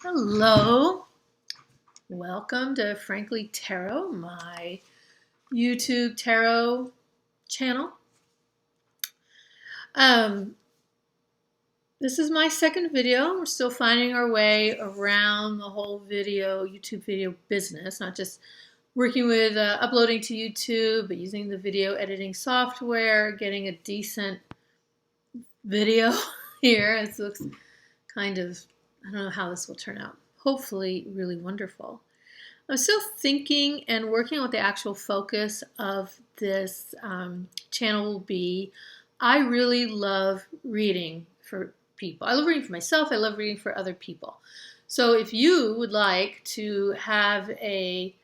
Hello, welcome to Frankly Tarot, my YouTube tarot channel. This is my second video. We're still finding our way around the whole YouTube video business, not just working with uploading to YouTube, but using the video editing software, getting a decent video here. It looks kind of, I don't know how this will turn out. Hopefully really wonderful. I'm still thinking and working on what the actual focus of this channel will be. I really love reading for people. I love reading for myself. I love reading for other people. So if you would like to have a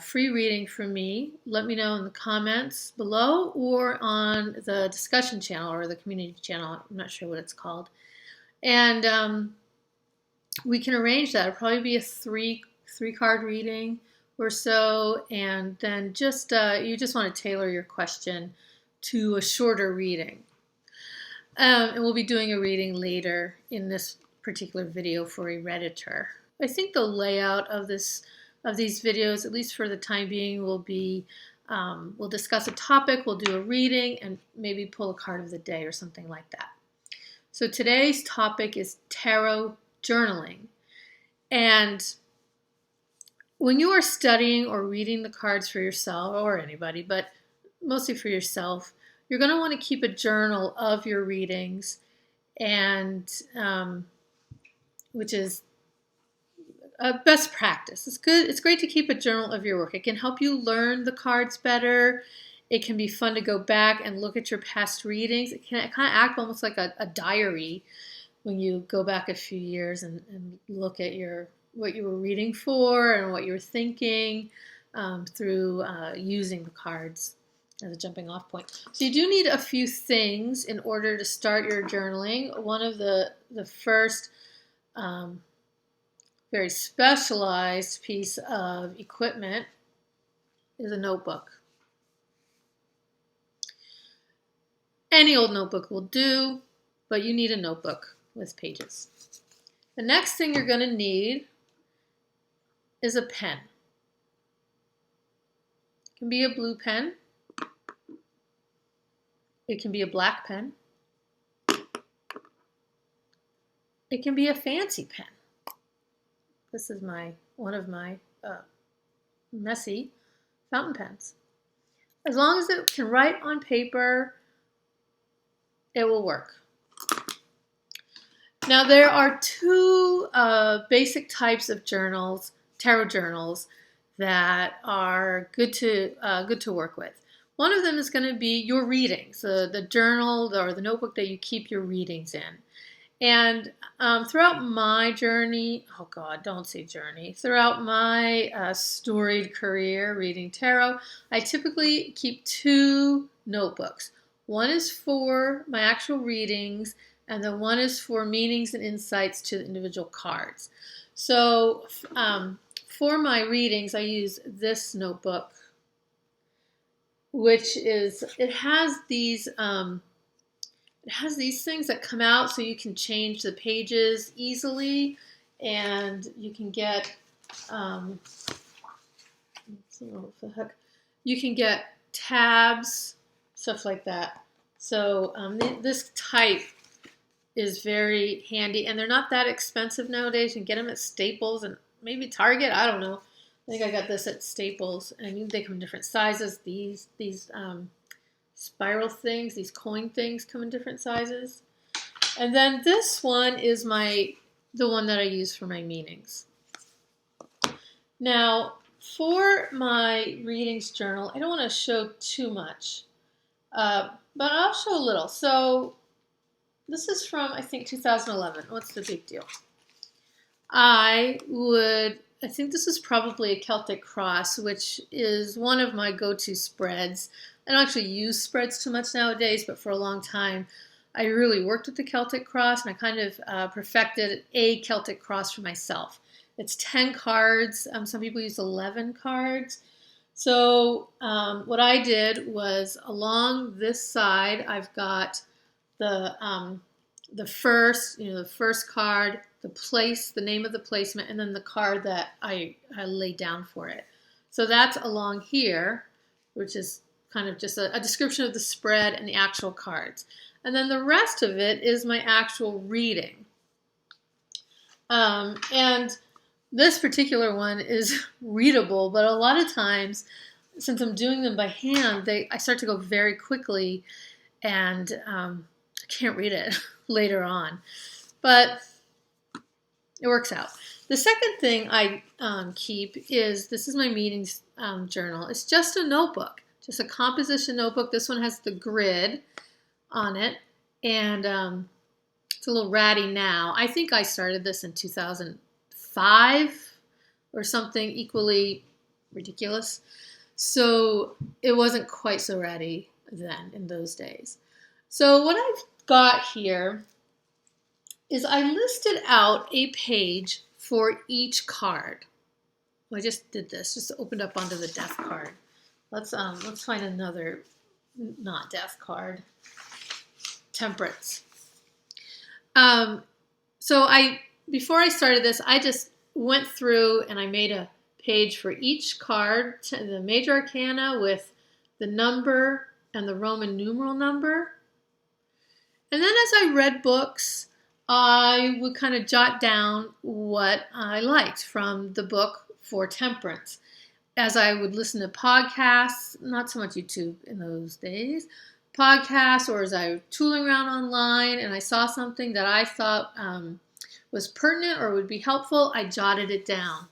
free reading from me, let me know in the comments below or on the discussion channel or the community channel. I'm not sure what it's called. And we can arrange that. It'll probably be a three card reading or so, and then just you just want to tailor your question to a shorter reading. And we'll be doing a reading later in this particular video for a Redditor. I think the layout of these videos, at least for the time being, will be we'll discuss a topic, we'll do a reading, and maybe pull a card of the day or something like that. So today's topic is tarot journaling. And when you are studying or reading the cards for yourself, or anybody, but mostly for yourself, you're going to want to keep a journal of your readings, and which is a best practice. It's good. It's great to keep a journal of your work. It can help you learn the cards better. It can be fun to go back and look at your past readings. It can kind of act almost like a diary when you go back a few years and look at what you were reading for and what you were thinking through using the cards as a jumping off point. So you do need a few things in order to start your journaling. One of the first very specialized piece of equipment is a notebook. Any old notebook will do, but you need a notebook with pages. The next thing you're going to need is a pen. It can be a blue pen. It can be a black pen. It can be a fancy pen. This is one of my messy fountain pens. As long as it can write on paper, it will work. Now there are two basic types of journals, tarot journals, that are good to work with. One of them is going to be your readings, the journal or the notebook that you keep your readings in. And throughout my journey, oh God, don't say journey, throughout my storied career reading tarot, I typically keep two notebooks. One is for my actual readings, and the one is for meanings and insights to the individual cards. So for my readings, I use this notebook, which is, it has these things that come out so you can change the pages easily, and you can get you can get tabs, stuff like that. So this type is very handy, and they're not that expensive nowadays. You can get them at Staples and maybe Target. I don't know. I think I got this at Staples, and they come in different sizes. These spiral things, these coin things, come in different sizes. And then this one is the one that I use for my meanings. Now, for my readings journal, I don't want to show too much, but I'll show a little. So this is from, I think, 2011. What's the big deal? I think this is probably a Celtic cross, which is one of my go-to spreads. I don't actually use spreads too much nowadays, but for a long time, I really worked with the Celtic cross, and I kind of perfected a Celtic cross for myself. It's 10 cards. Some people use 11 cards. So what I did was, along this side, I've got the first card, the name of the placement, and then the card that I laid down for it. So that's along here, which is kind of just a description of the spread and the actual cards. And then the rest of it is my actual reading. And this particular one is readable, but a lot of times, since I'm doing them by hand, I start to go very quickly, and I can't read it later on. But it works out. The second thing I keep is, this is my meetings journal. It's just a notebook, just a composition notebook. This one has the grid on it, and it's a little ratty now. I think I started this in 2005 or something equally ridiculous. So it wasn't quite so ratty then in those days. So what I've got here is I listed out a page for each card. I just did this, just opened up onto the death card. Let's find another not death card. Temperance. So before I started this, I just went through and I made a page for each card, the major arcana with the number and the Roman numeral number. And then as I read books, I would kind of jot down what I liked from the book for temperance. As I would listen to podcasts, not so much YouTube in those days, podcasts, or as I was tooling around online and I saw something that I thought was pertinent or would be helpful, I jotted it down.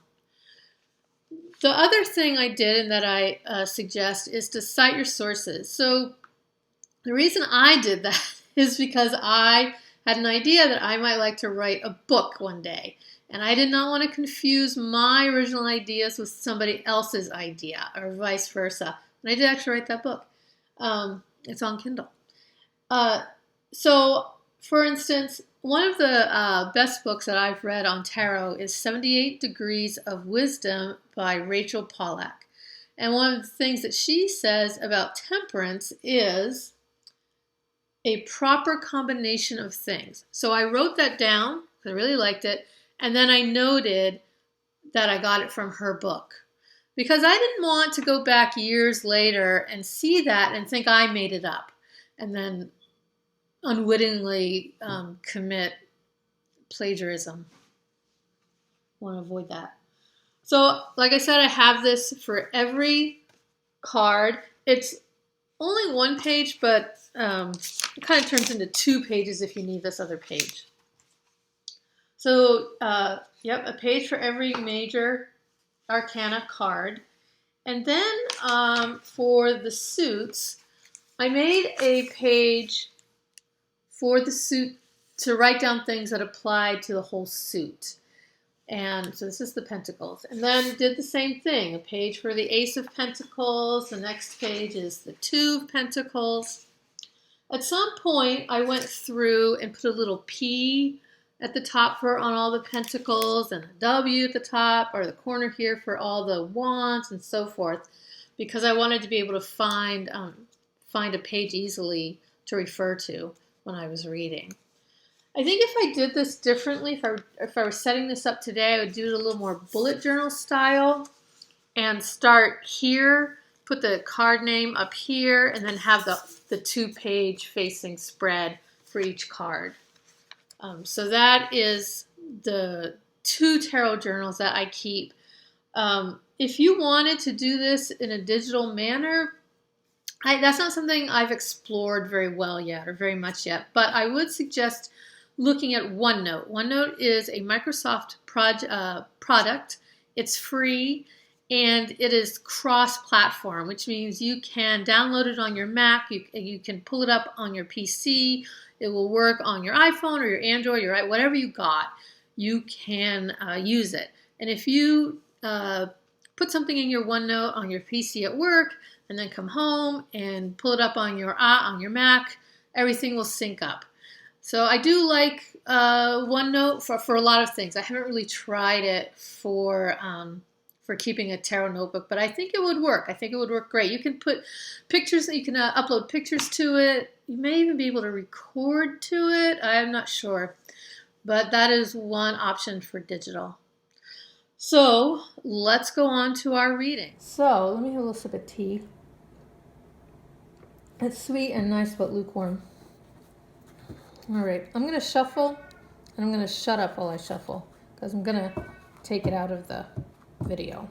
The other thing I did and that I suggest is to cite your sources. So the reason I did that is because I had an idea that I might like to write a book one day. And I did not want to confuse my original ideas with somebody else's idea or vice versa. And I did actually write that book. It's on Kindle. So, for instance, one of the best books that I've read on tarot is 78 Degrees of Wisdom by Rachel Pollack. And one of the things that she says about temperance is a proper combination of things. So I wrote that down because I really liked it. And then I noted that I got it from her book. Because I didn't want to go back years later and see that and think I made it up. And then unwittingly commit plagiarism. I want to avoid that. So, like I said, I have this for every card. It's only one page, but it kind of turns into 2 pages if you need this other page. So, yep, a page for every major arcana card. And then for the suits, I made a page for the suit to write down things that apply to the whole suit. And so this is the Pentacles. And then did the same thing, a page for the Ace of Pentacles. The next page is the 2 of Pentacles. At some point, I went through and put a little P at the top on all the pentacles and a W at the top or the corner here for all the wands and so forth, because I wanted to be able to find a page easily to refer to when I was reading. I think if I did this differently, if I were setting this up today, I would do it a little more bullet journal style and start here, put the card name up here, and then have the 2-page facing spread for each card. So that is the 2 tarot journals that I keep. If you wanted to do this in a digital manner, that's not something I've explored very well yet or very much yet, but I would suggest looking at OneNote. OneNote is a Microsoft product. It's free and it is cross-platform, which means you can download it on your Mac, you can pull it up on your PC, it will work on your iPhone or your Android, whatever you got, you can use it. And if you put something in your OneNote on your PC at work and then come home and pull it up on your Mac, everything will sync up. So I do like OneNote for a lot of things. I haven't really tried it for keeping a tarot notebook, but I think it would work. I think it would work great. You can put pictures, you can upload pictures to it. You may even be able to record to it. I'm not sure. but that is one option for digital. So let's go on to our reading. So let me have a little sip of tea. It's sweet and nice, but lukewarm. All right, I'm going to shuffle, and I'm going to shut up while I shuffle, because I'm going to take it out of the video.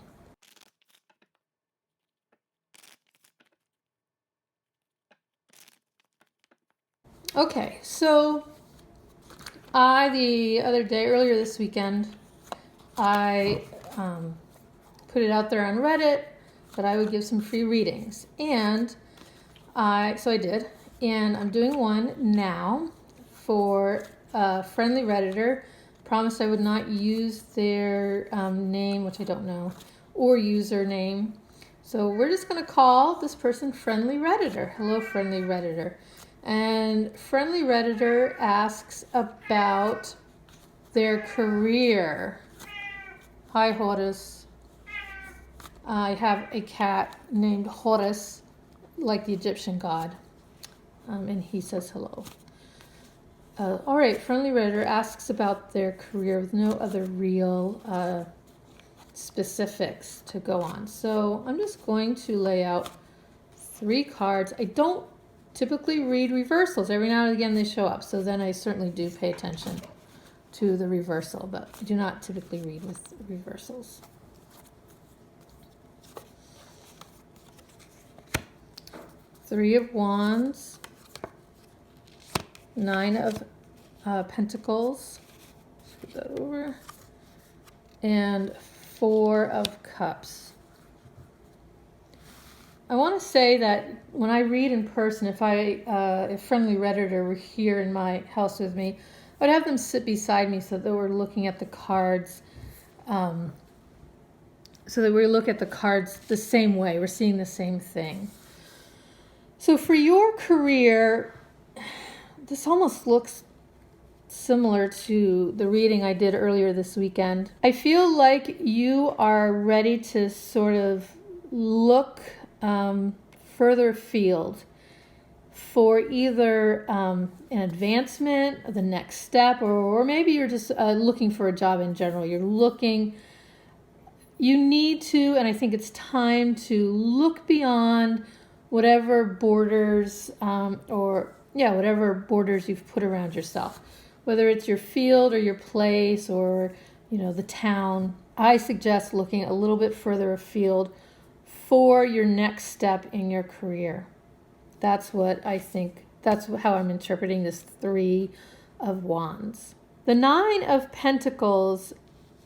Okay, so earlier this weekend, I put it out there on Reddit that I would give some free readings, and so I did, and I'm doing one now for Friendly Redditor. Promised I would not use their name, which I don't know, or username. So we're just going to call this person Friendly Redditor. Hello, Friendly Redditor. And Friendly Redditor asks about their career. Hi, Horus. I have a cat named Horus, like the Egyptian god, and he says hello. All right, Friendly Redditor asks about their career with no other real specifics to go on. So I'm just going to lay out 3 cards. I don't typically read reversals. Every now and again they show up, so then I certainly do pay attention to the reversal, but I do not typically read with reversals. Three of Wands, 9 of Pentacles, scoot that over, and 4 of Cups. I want to say that when I read in person, if Friendly Redditor were here in my house with me, I'd have them sit beside me so that we're looking at the cards, so that we look at the cards the same way. We're seeing the same thing. So for your career, this almost looks similar to the reading I did earlier this weekend. I feel like you are ready to sort of look further afield for either an advancement, the next step, or maybe you're just looking for a job in general. You need to, and I think it's time to look beyond whatever borders whatever borders you've put around yourself, whether it's your field or your place or the town. I suggest looking a little bit further afield for your next step in your career. That's what I think. That's how I'm interpreting this 3 of Wands. The 9 of Pentacles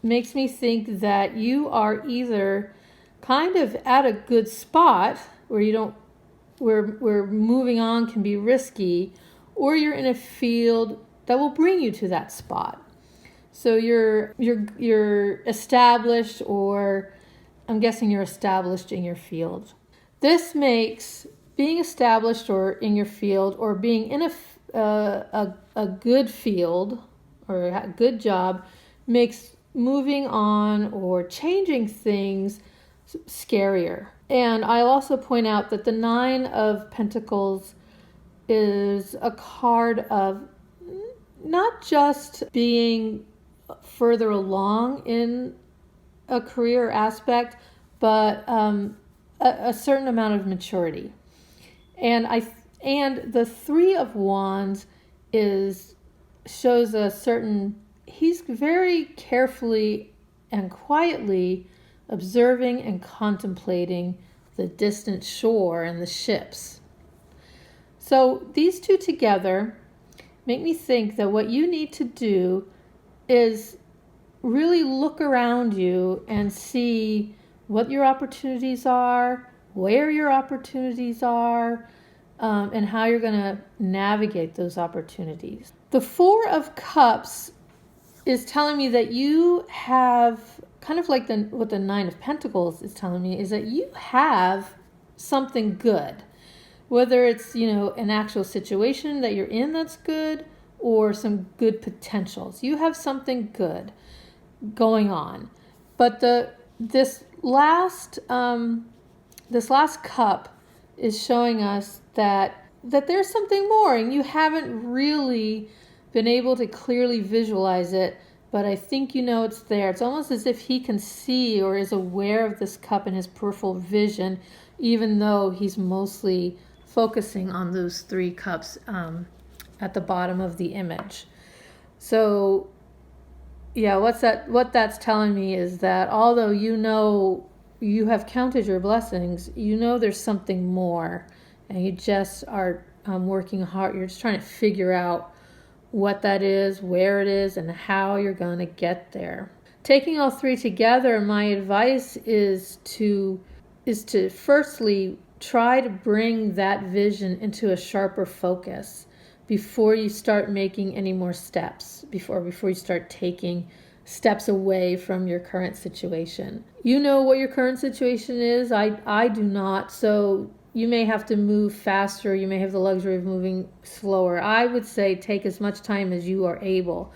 makes me think that you are either kind of at a good spot where moving on can be risky, or you're in a field that will bring you to that spot. So you're established, or I'm guessing you're established in your field. This makes being established or in your field, or being in a good field or a good job, makes moving on or changing things scarier. And I'll also point out that the 9 of Pentacles is a card of not just being further along in a career aspect, but a certain amount of maturity. And the 3 of Wands shows a certain, he's very carefully and quietly observing and contemplating the distant shore and the ships. So these 2 together make me think that what you need to do is really look around you and see what your opportunities are, where your opportunities are, and how you're going to navigate those opportunities. The 4 of Cups is telling me that you have, kind of like what the 9 of Pentacles is telling me, is that you have something good. Whether it's, an actual situation that you're in that's good, or some good potentials. You have something good going on. But this last cup is showing us that there's something more, and you haven't really been able to clearly visualize it, but I think you know it's there. It's almost as if he can see or is aware of this cup in his peripheral vision, even though he's mostly focusing on those 3 cups at the bottom of the image. So yeah, what that's telling me is that although you know you have counted your blessings, you know there's something more, and you just are working hard. You're just trying to figure out what that is, where it is, and how you're going to get there. Taking all 3 together, my advice is to firstly try to bring that vision into a sharper focus before you start making any more steps, before you start taking steps away from your current situation. You know what your current situation is. I do not. So you may have to move faster. You may have the luxury of moving slower. I would say take as much time as you are able.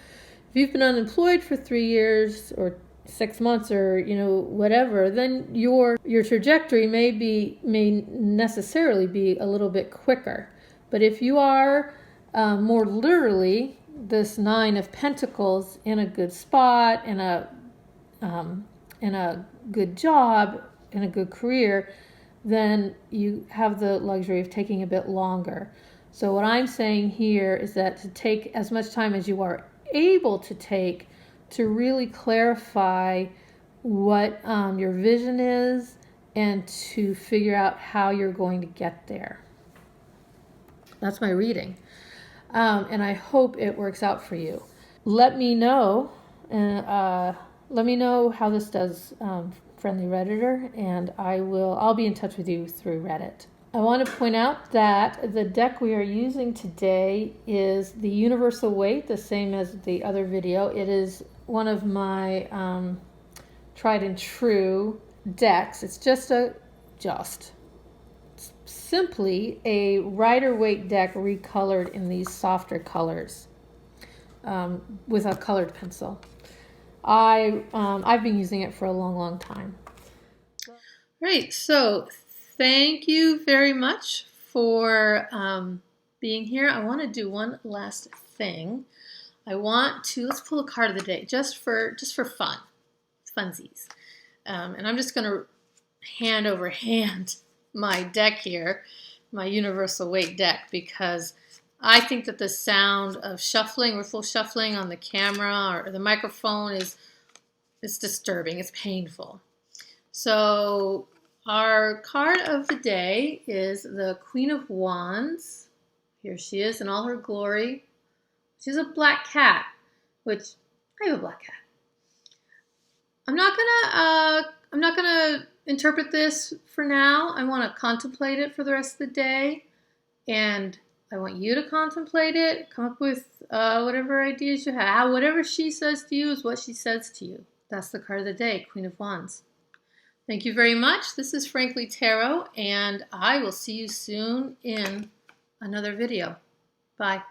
If you've been unemployed for 3 years or 6 months or whatever, then your trajectory may necessarily be a little bit quicker. But if you are more literally this 9 of Pentacles in a good spot, in a good job, in a good career, then you have the luxury of taking a bit longer. So what I'm saying here is that to take as much time as you are able to take to really clarify what your vision is and to figure out how you're going to get there. That's my reading. And I hope it works out for you. Let me know, how this does, Friendly Redditor, and I'll be in touch with you through Reddit. I want to point out that the deck we are using today is the Universal Waite, the same as the other video. It is one of my tried and true decks. It's simply a Rider-Waite deck recolored in these softer colors with a colored pencil. I've been using it for a long time. Right, so thank you very much for being here. I want to do one last thing. Let's pull a card of the day just for funsies. And I'm just going to hand over hand my deck here, my Universal Waite deck, because I think that the sound of shuffling or full shuffling on the camera or the microphone is disturbing. It's painful. So our card of the day is the Queen of Wands. Here she is in all her glory. She's a black cat, which I have a black cat. I'm not gonna interpret this for now. I want to contemplate it for the rest of the day, and I want you to contemplate it. Come up with whatever ideas you have. Whatever she says to you is what she says to you. That's the card of the day, Queen of Wands. Thank you very much. This is Friendly Tarot, and I will see you soon in another video. Bye.